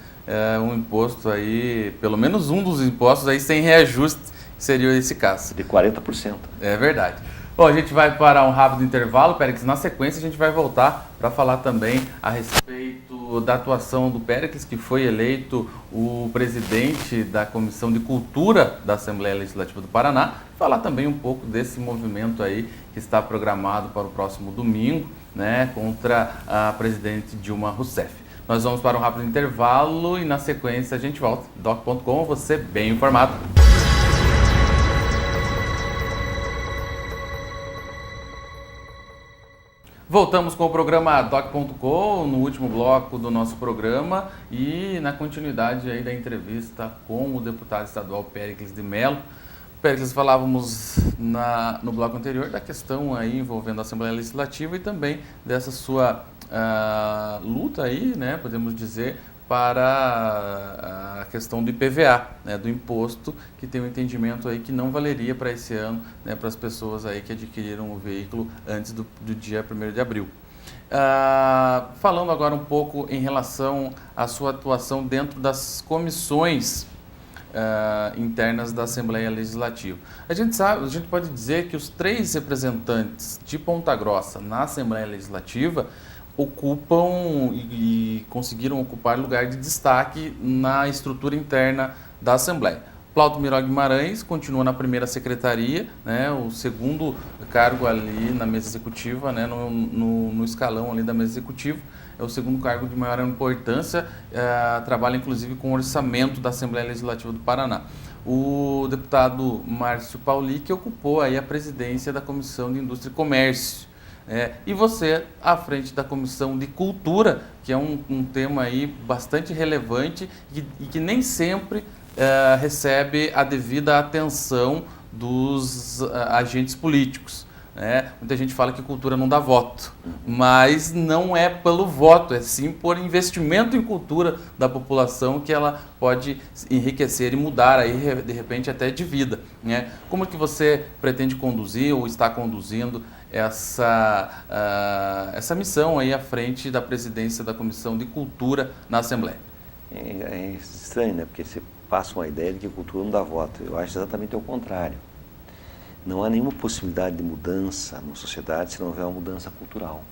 um imposto aí, pelo menos um dos impostos aí sem reajuste, seria esse caso. De 40%. É verdade. Bom, a gente vai para um rápido intervalo, Péricles. Na sequência, a gente vai voltar para falar também a respeito da atuação do Péricles, que foi eleito o presidente da Comissão de Cultura da Assembleia Legislativa do Paraná. Falar também um pouco desse movimento aí que está programado para o próximo domingo, né, contra a presidente Dilma Rousseff. Nós vamos para um rápido intervalo e na sequência a gente volta. Doc.com, você bem informado. Voltamos com o programa Doc.com, no último bloco do nosso programa e na continuidade aí da entrevista com o deputado estadual Péricles de Mello. Péricles, falávamos no bloco anterior da questão aí envolvendo a Assembleia Legislativa e também dessa sua luta aí, né, podemos dizer, para a questão do IPVA, né, do imposto, que tem um entendimento aí que não valeria para esse ano, né, para as pessoas aí que adquiriram o veículo antes do dia 1º de abril. Falando agora um pouco em relação à sua atuação dentro das comissões internas da Assembleia Legislativa. A gente pode dizer que os 3 representantes de Ponta Grossa na Assembleia Legislativa ocupam e conseguiram ocupar lugar de destaque na estrutura interna da Assembleia. Plauto Miró Guimarães continua na primeira secretaria, né, o segundo cargo ali na mesa executiva, né, no escalão ali da mesa executiva, é o segundo cargo de maior importância, trabalha inclusive com o orçamento da Assembleia Legislativa do Paraná. O deputado Márcio Pauli, que ocupou aí a presidência da Comissão de Indústria e Comércio. E você, à frente da Comissão de Cultura, que é um tema aí bastante relevante e que nem sempre recebe a devida atenção dos agentes políticos. Muita gente fala que cultura não dá voto, mas não é pelo voto, é sim por investimento em cultura da população que ela pode enriquecer e mudar aí, de repente, até de vida. Como é que você pretende conduzir ou está conduzindo essa missão aí à frente da presidência da Comissão de Cultura na Assembleia? É estranho, né? Porque você passa uma ideia de que cultura não dá voto. Eu acho exatamente o contrário. Não há nenhuma possibilidade de mudança na sociedade se não houver uma mudança cultural.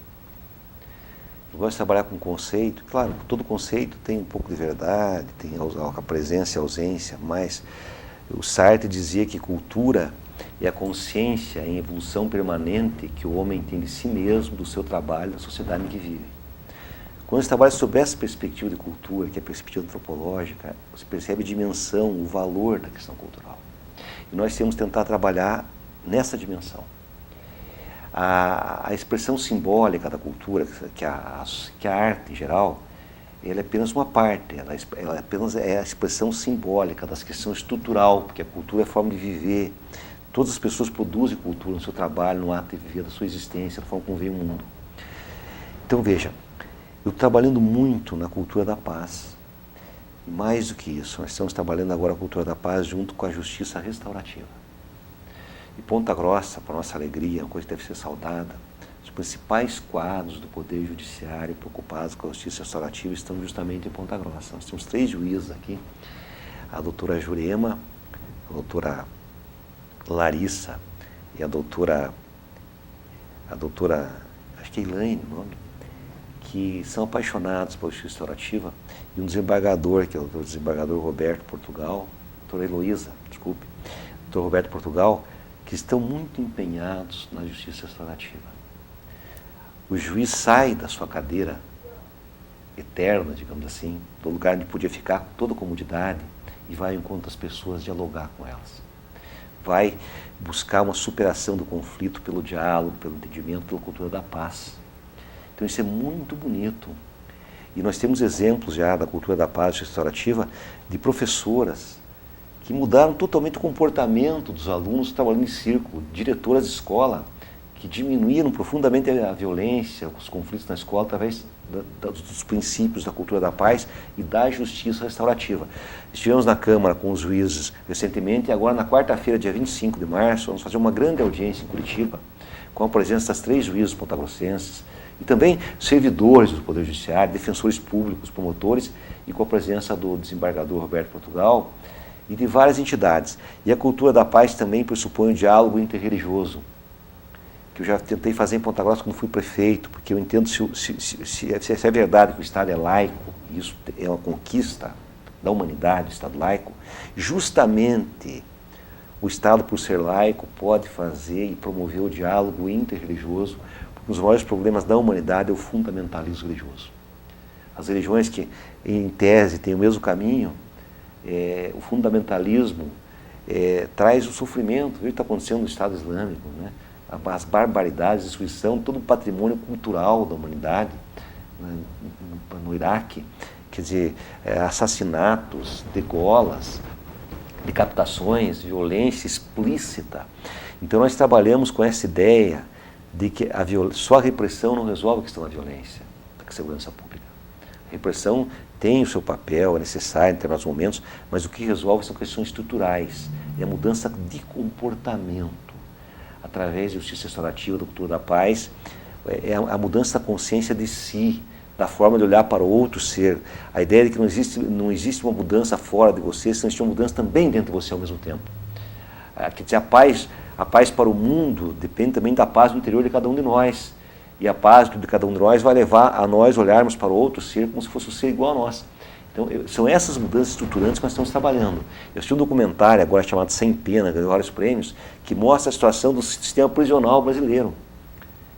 Eu gosto de trabalhar com conceito. Claro, todo conceito tem um pouco de verdade, tem a presença e a ausência, mas o Sartre dizia que cultura é a consciência em evolução permanente que o homem tem de si mesmo, do seu trabalho, da sociedade em que vive. Quando você trabalha sobre essa perspectiva de cultura, que é a perspectiva antropológica, você percebe a dimensão, o valor da questão cultural. E nós temos que tentar trabalhar nessa dimensão. A expressão simbólica da cultura, que a arte em geral, ela é apenas uma parte, ela apenas é a expressão simbólica da questão estrutural, porque a cultura é a forma de viver. Todas as pessoas produzem cultura no seu trabalho, no ato de viver, da sua existência, da forma como vê o mundo. Então veja, eu estou trabalhando muito na cultura da paz. E mais do que isso, nós estamos trabalhando agora a cultura da paz junto com a justiça restaurativa. E Ponta Grossa, para nossa alegria, uma coisa que deve ser saudada, os principais quadros do Poder Judiciário preocupados com a justiça restaurativa estão justamente em Ponta Grossa. Nós temos 3 juízes aqui, a doutora Jurema, a doutora Larissa e a doutora, acho que é Elaine o nome, que são apaixonados pela justiça restaurativa, e um desembargador, que é o desembargador Roberto Portugal, doutora Heloísa, desculpe, doutor Roberto Portugal, que estão muito empenhados na justiça restaurativa. O juiz sai da sua cadeira eterna, digamos assim, do lugar onde podia ficar com toda a comodidade, e vai ao encontro das pessoas dialogar com elas. Vai buscar uma superação do conflito pelo diálogo, pelo entendimento, pela cultura da paz. Então isso é muito bonito. E nós temos exemplos já da cultura da paz restaurativa de professoras que mudaram totalmente o comportamento dos alunos trabalhando em círculo, diretoras de escola que diminuíram profundamente a violência, os conflitos na escola através dos princípios da cultura da paz e da justiça restaurativa. Estivemos na Câmara com os juízes recentemente e agora na quarta-feira, dia 25 de março, vamos fazer uma grande audiência em Curitiba com a presença das 3 juízes pontagrossenses e também servidores do Poder Judiciário, defensores públicos, promotores e com a presença do desembargador Roberto Portugal e de várias entidades. E a cultura da paz também pressupõe o diálogo interreligioso, que eu já tentei fazer em Ponta Grossa quando fui prefeito, porque eu entendo se é verdade que o Estado é laico, e isso é uma conquista da humanidade, o Estado laico, justamente o Estado, por ser laico, pode fazer e promover o diálogo interreligioso, porque um dos maiores problemas da humanidade é o fundamentalismo religioso. As religiões que, em tese, têm o mesmo caminho, o fundamentalismo traz o sofrimento. Veja o que está acontecendo no Estado Islâmico, né? As barbaridades, a destruição, todo o patrimônio cultural da humanidade, né? No Iraque, quer dizer, assassinatos, degolas, decapitações, violência explícita. Então nós trabalhamos com essa ideia de que só a repressão não resolve a questão da violência, da segurança pública. A repressão tem o seu papel, é necessário em determinados momentos, mas o que resolve são questões estruturais, é a mudança de comportamento, através da justiça restaurativa, da cultura da paz, é a mudança da consciência de si, da forma de olhar para o outro ser, a ideia de que não existe uma mudança fora de você, senão existe uma mudança também dentro de você ao mesmo tempo. Quer dizer, a paz para o mundo depende também da paz no interior de cada um de nós. E a paz de cada um de nós vai levar a nós olharmos para o outro ser como se fosse um ser igual a nós. Então, são essas mudanças estruturantes que nós estamos trabalhando. Eu assisti um documentário agora chamado Sem Pena, ganhou vários prêmios, que mostra a situação do sistema prisional brasileiro.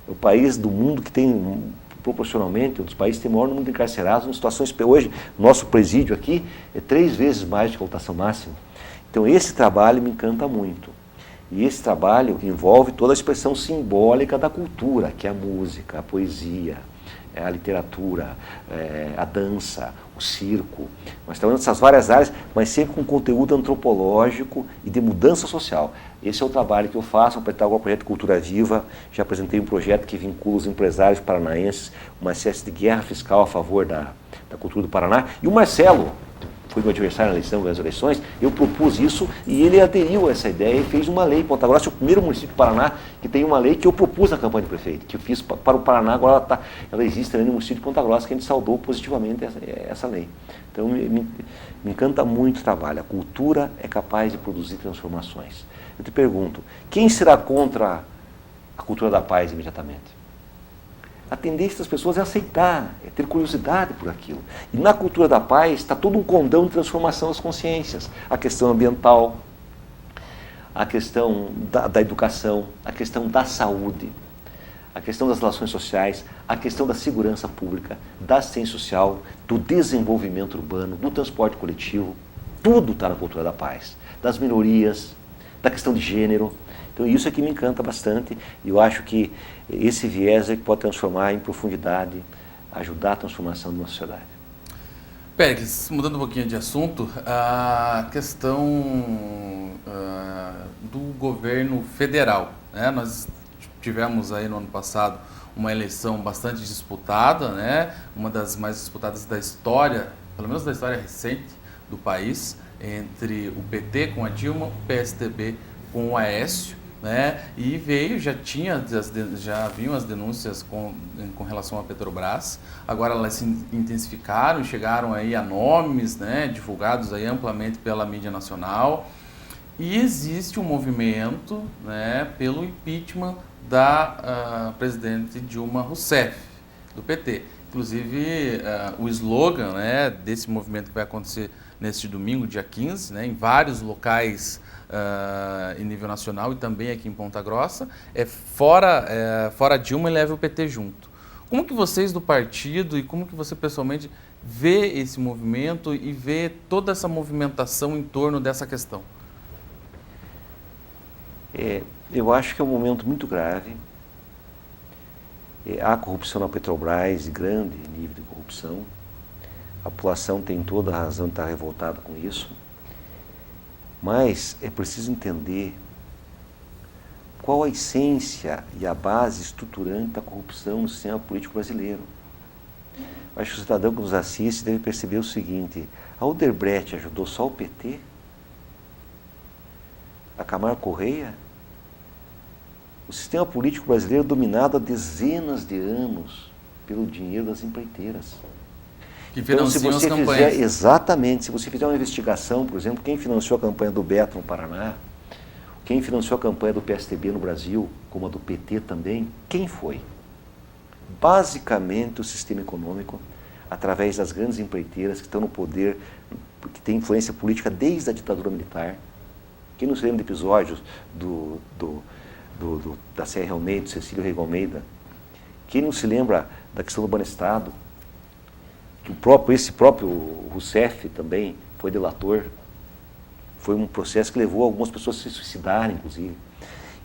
É o país do mundo que tem, proporcionalmente, um dos países que tem o maior número de encarcerados, em situações hoje, nosso presídio aqui é 3 vezes mais de lotação máxima. Então, esse trabalho me encanta muito. E esse trabalho envolve toda a expressão simbólica da cultura, que é a música, a poesia, a literatura, a dança, o circo. Nós trabalhamos nessas várias áreas, mas sempre com conteúdo antropológico e de mudança social. Esse é o trabalho que eu faço, apresentar agora o projeto Cultura Viva. Já apresentei um projeto que vincula os empresários paranaenses, uma espécie de guerra fiscal a favor da cultura do Paraná. E o Marcelo, foi meu adversário na eleição, nas eleições, eu propus isso e ele aderiu a essa ideia e fez uma lei. Ponta Grossa é o primeiro município do Paraná que tem uma lei que eu propus na campanha de prefeito, que eu fiz para o Paraná, agora ela existe também no município de Ponta Grossa, que a gente saudou positivamente essa lei. Então me encanta muito o trabalho. A cultura é capaz de produzir transformações. Eu te pergunto, quem será contra a cultura da paz imediatamente? A tendência das pessoas é aceitar, é ter curiosidade por aquilo. E na cultura da paz está todo um condão de transformação das consciências. A questão ambiental, a questão da educação, a questão da saúde, a questão das relações sociais, a questão da segurança pública, da assistência social, do desenvolvimento urbano, do transporte coletivo. Tudo está na cultura da paz. Das minorias, da questão de gênero. Então isso é que me encanta bastante e eu acho que esse viés é que pode transformar em profundidade, ajudar a transformação de uma sociedade. Péricles, mudando um pouquinho de assunto, a questão do governo federal, né? Nós tivemos aí no ano passado uma eleição bastante disputada, né? Uma das mais disputadas da história, pelo menos da história recente do país, entre o PT com a Dilma, o PSDB com o Aécio. Né? E já haviam as denúncias com relação à Petrobras, agora elas se intensificaram e chegaram aí a nomes, né, divulgados aí amplamente pela mídia nacional, e existe um movimento, né, pelo impeachment da presidente Dilma Rousseff, do PT. Inclusive, o slogan, né, desse movimento que vai acontecer neste domingo, dia 15, né, em vários locais em nível nacional e também aqui em Ponta Grossa, fora Dilma e leve o PT junto. Como que vocês do partido e como que você pessoalmente vê esse movimento e vê toda essa movimentação em torno dessa questão? Eu acho que é um momento muito grave. Há corrupção na Petrobras, grande nível de corrupção. A população tem toda a razão de estar revoltada com isso. Mas é preciso entender qual a essência e a base estruturante da corrupção no sistema político brasileiro. Acho que o cidadão que nos assiste deve perceber o seguinte: a Odebrecht ajudou só o PT? A Camargo Correia? O sistema político brasileiro é dominado há dezenas de anos pelo dinheiro das empreiteiras. Que financiam as campanhas. Exatamente. Se você fizer uma investigação, por exemplo, quem financiou a campanha do Beto no Paraná, quem financiou a campanha do PSDB no Brasil, como a do PT também, quem foi? Basicamente o sistema econômico, através das grandes empreiteiras que estão no poder, que têm influência política desde a ditadura militar. Quem não se lembra de episódios da Serra Almeida, do Cecílio Rego Almeida? Quem não se lembra da questão do Banestado? Esse próprio Rousseff também foi delator. Foi um processo que levou algumas pessoas a se suicidarem, inclusive.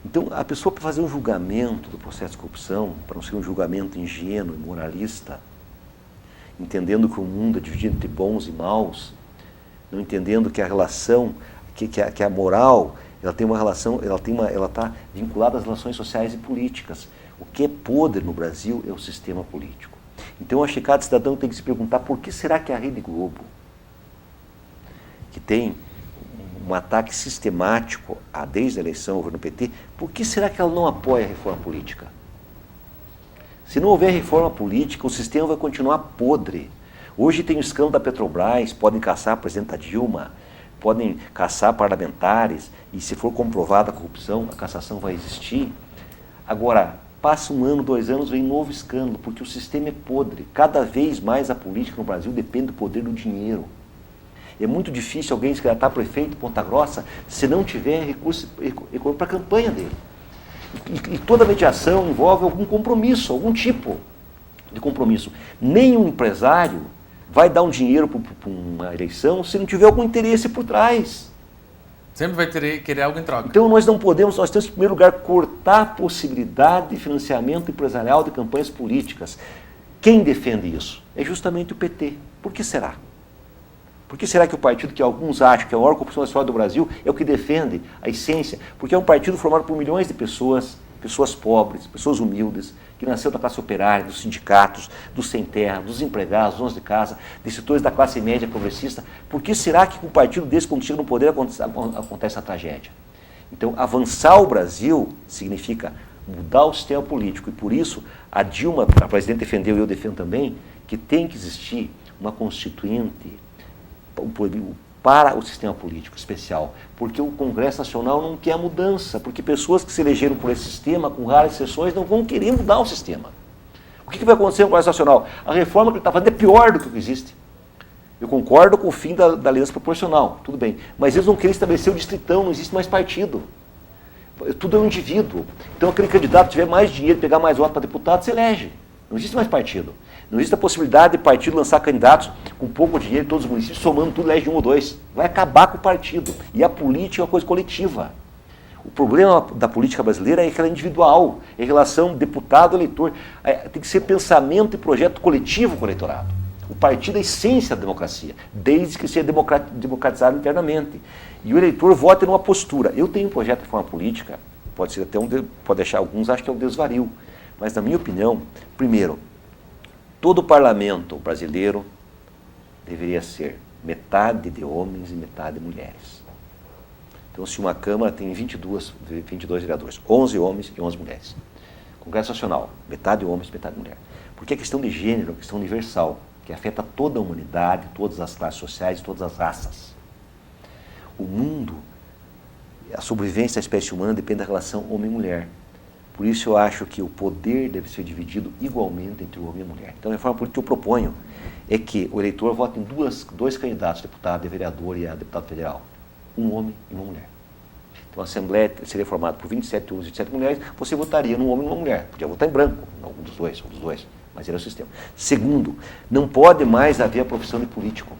Então, a pessoa, para fazer um julgamento do processo de corrupção, para não ser um julgamento ingênuo e moralista, entendendo que o mundo é dividido entre bons e maus, não entendendo que a relação, que a moral, ela tem uma relação, ela está vinculada às relações sociais e políticas. O que é podre no Brasil é o sistema político. Então, acho que cada cidadão tem que se perguntar por que será que a Rede Globo, que tem um ataque sistemático desde a eleição ao governo PT, por que será que ela não apoia a reforma política? Se não houver reforma política, o sistema vai continuar podre. Hoje tem o escândalo da Petrobras, podem caçar a presidenta Dilma, podem caçar parlamentares, e se for comprovada a corrupção, a cassação vai existir. Agora, passa 1 ano, 2 anos, vem novo escândalo, porque o sistema é podre. Cada vez mais a política no Brasil depende do poder do dinheiro. É muito difícil alguém se candidatar a prefeito de Ponta Grossa se não tiver recurso econômico para a campanha dele. E toda mediação envolve algum compromisso, algum tipo de compromisso. Nenhum empresário vai dar um dinheiro para uma eleição se não tiver algum interesse por trás. Sempre vai querer algo em troca. Então nós temos que, em primeiro lugar, cortar a possibilidade de financiamento empresarial de campanhas políticas. Quem defende isso? É justamente o PT. Por que será? Por que será que o partido que alguns acham que é a maior corrupção da história do Brasil é o que defende a essência? Porque é um partido formado por milhões de pessoas, pessoas pobres, pessoas humildes, que nasceu da classe operária, dos sindicatos, dos sem terra, dos empregados, donos de casa, de setores da classe média progressista. Por que será que com um partido desse, quando chega no poder, acontece essa tragédia? Então, avançar o Brasil significa mudar o sistema político. E por isso, a Dilma, a presidente defendeu e eu defendo também, que tem que existir uma constituinte para o sistema político especial, porque o Congresso Nacional não quer mudança, porque pessoas que se elegeram por esse sistema, com raras exceções, não vão querer mudar o sistema. O que vai acontecer no Congresso Nacional? A reforma que ele está fazendo é pior do que o que existe. Eu concordo com o fim da aliança proporcional, tudo bem, mas eles não querem estabelecer o distritão, não existe mais partido. Tudo é um indivíduo. Então aquele candidato que tiver mais dinheiro, pegar mais voto para deputado, se elege. Não existe mais partido. Não existe a possibilidade de partido lançar candidatos com pouco dinheiro em todos os municípios, somando tudo, elege um ou dois. Vai acabar com o partido. E a política é uma coisa coletiva. O problema da política brasileira é que ela é individual, é relação deputado-eleitor. Tem que ser pensamento e projeto coletivo com o eleitorado. O partido é a essência da democracia, desde que seja democratizado internamente. E o eleitor vota numa postura. Eu tenho um projeto de reforma política, pode ser até pode deixar alguns, acho que é um desvario. Mas, na minha opinião, primeiro, todo o parlamento brasileiro deveria ser metade de homens e metade de mulheres. Então, se uma Câmara tem 22 vereadores, 11 homens e 11 mulheres. Congresso Nacional, metade homens e metade mulher. Porque a questão de gênero é uma questão universal, que afeta toda a humanidade, todas as classes sociais, todas as raças. O mundo, a sobrevivência da espécie humana depende da relação homem e mulher. Por isso eu acho que o poder deve ser dividido igualmente entre o homem e a mulher. Então a reforma política que eu proponho é que o eleitor vote em dois candidatos, deputado, vereador e a deputado federal. Um homem e uma mulher. Então a Assembleia seria formada por 27 homens e 27 mulheres, você votaria num homem e numa mulher. Podia votar em branco, algum dos dois, mas era o sistema. Segundo, não pode mais haver a profissão de político.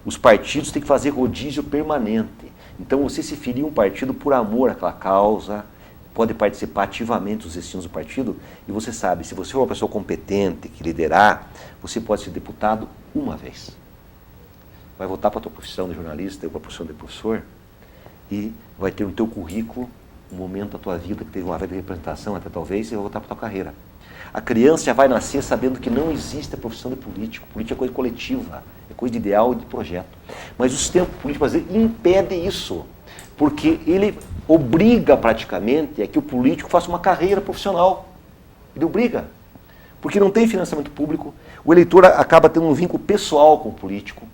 Os partidos têm que fazer rodízio permanente. Então você se filia um partido por amor àquela causa, pode participar ativamente dos destinos do partido, e você sabe, se você for uma pessoa competente, que liderar, você pode ser deputado uma vez. Vai voltar para a tua profissão de jornalista, ou para a profissão de professor, e vai ter no teu currículo um momento da tua vida que teve uma velha representação, até talvez, e vai voltar para a tua carreira. A criança já vai nascer sabendo que não existe a profissão de político. Política é coisa coletiva, é coisa de ideal e de projeto. Mas o sistema político brasileiro impede isso, porque ele obriga praticamente a que o político faça uma carreira profissional. Ele obriga, porque não tem financiamento público, o eleitor acaba tendo um vínculo pessoal com o político.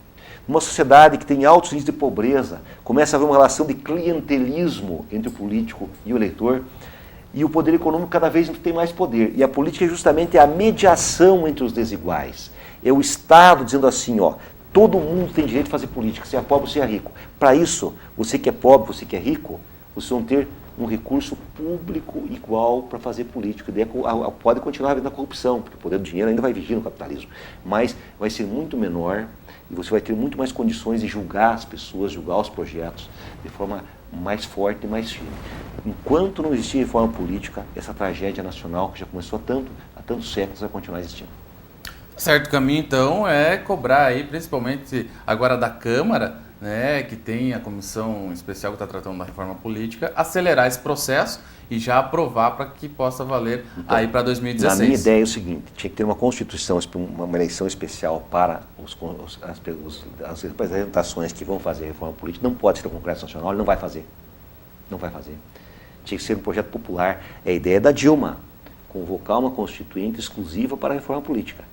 Numa sociedade que tem altos índices de pobreza, começa a haver uma relação de clientelismo entre o político e o eleitor, e o poder econômico cada vez tem mais poder. E a política é justamente a mediação entre os desiguais. É o Estado dizendo assim, ó, todo mundo tem direito de fazer política, se é pobre ou se é rico. Para isso, você que é pobre, você que é rico, vocês vão ter um recurso público igual para fazer política. E daí pode continuar havendo a corrupção, porque o poder do dinheiro ainda vai vigir no capitalismo, mas vai ser muito menor e você vai ter muito mais condições de julgar as pessoas, julgar os projetos de forma mais forte e mais firme. Enquanto não existir reforma política, essa tragédia nacional, que já começou há tantos séculos, vai continuar existindo. Certo caminho, então, é cobrar aí, principalmente agora da Câmara, né, que tem a comissão especial que está tratando da reforma política, acelerar esse processo e já aprovar para que possa valer então, aí para 2016. A minha ideia é o seguinte, tinha que ter uma constituição, uma eleição especial para as representações que vão fazer a reforma política. Não pode ser o Congresso Nacional, ele não vai fazer. Não vai fazer. Tinha que ser um projeto popular. É a ideia da Dilma, convocar uma constituinte exclusiva para a reforma política.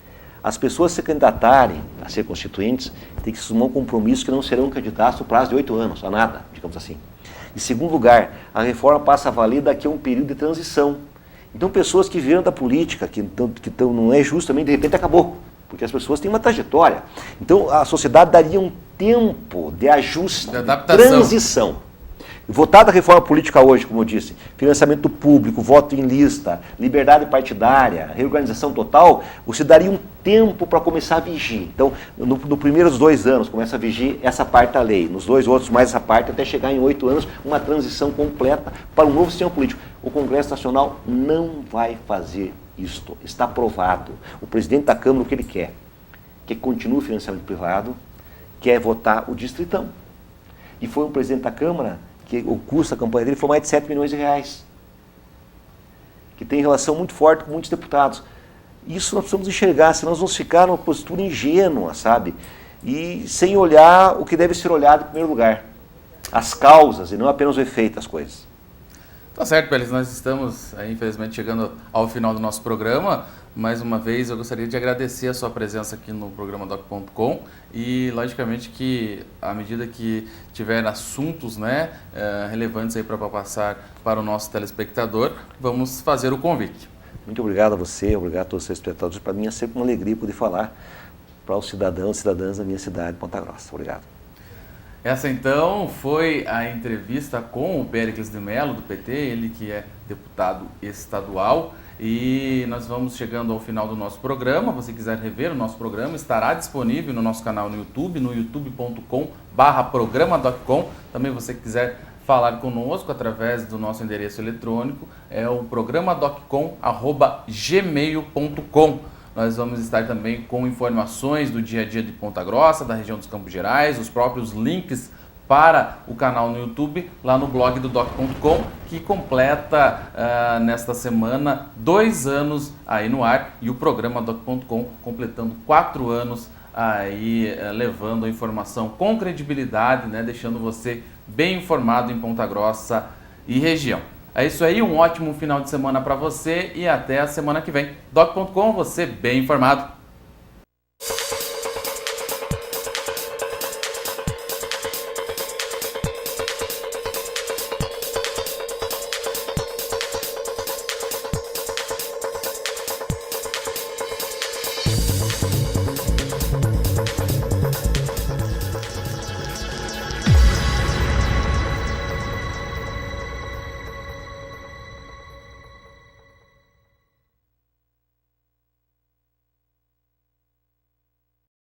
As pessoas se candidatarem a ser constituintes têm que assumir um compromisso que não serão candidatos no prazo de 8 anos, a nada, digamos assim. Em segundo lugar, a reforma passa a valer daqui a um período de transição. Então, pessoas que vieram da política, que não é justo também, de repente acabou, porque as pessoas têm uma trajetória. Então, a sociedade daria um tempo de ajuste, de transição. Votada a reforma política hoje, como eu disse, financiamento público, voto em lista, liberdade partidária, reorganização total, você daria um tempo para começar a vigir. Então, nos primeiros 2 anos começa a vigir essa parte da lei, nos 2 outros mais essa parte, até chegar em 8 anos, uma transição completa para um novo sistema político. O Congresso Nacional não vai fazer isto, está aprovado. O presidente da Câmara, o que ele quer? quer que continue o financiamento privado, quer votar o distritão. E foi um presidente da Câmara que o custo da campanha dele foi mais de 7 milhões de reais. Que tem relação muito forte com muitos deputados. Isso nós precisamos enxergar, senão nós vamos ficar numa postura ingênua, sabe? E sem olhar o que deve ser olhado em primeiro lugar. As causas e não apenas o efeito das coisas. Tá certo, Pérez, nós estamos, infelizmente, chegando ao final do nosso programa. Mais uma vez, eu gostaria de agradecer a sua presença aqui no programa Doc.com e, logicamente, que à medida que tiver assuntos, né, relevantes aí para passar para o nosso telespectador, vamos fazer o convite. Muito obrigado a você, obrigado a todos os telespectadores. Para mim é sempre uma alegria poder falar para os cidadãos e cidadãs da minha cidade, Ponta Grossa. Obrigado. Essa então foi a entrevista com o Péricles de Mello, do PT, ele que é deputado estadual. E nós vamos chegando ao final do nosso programa. Se você quiser rever o nosso programa, estará disponível no nosso canal no YouTube, no youtube.com/programadoccom. Também você quiser falar conosco através do nosso endereço eletrônico, é o programadoccom@gmail.com. Nós vamos estar também com informações do dia a dia de Ponta Grossa, da região dos Campos Gerais, os próprios links para o canal no YouTube, lá no blog do Doc.com, que completa nesta semana 2 anos aí no ar, e o programa Doc.com completando 4 anos aí, levando a informação com credibilidade, né, deixando você bem informado em Ponta Grossa e região. É isso aí, um ótimo final de semana para você e até a semana que vem. Doc.com, você bem informado.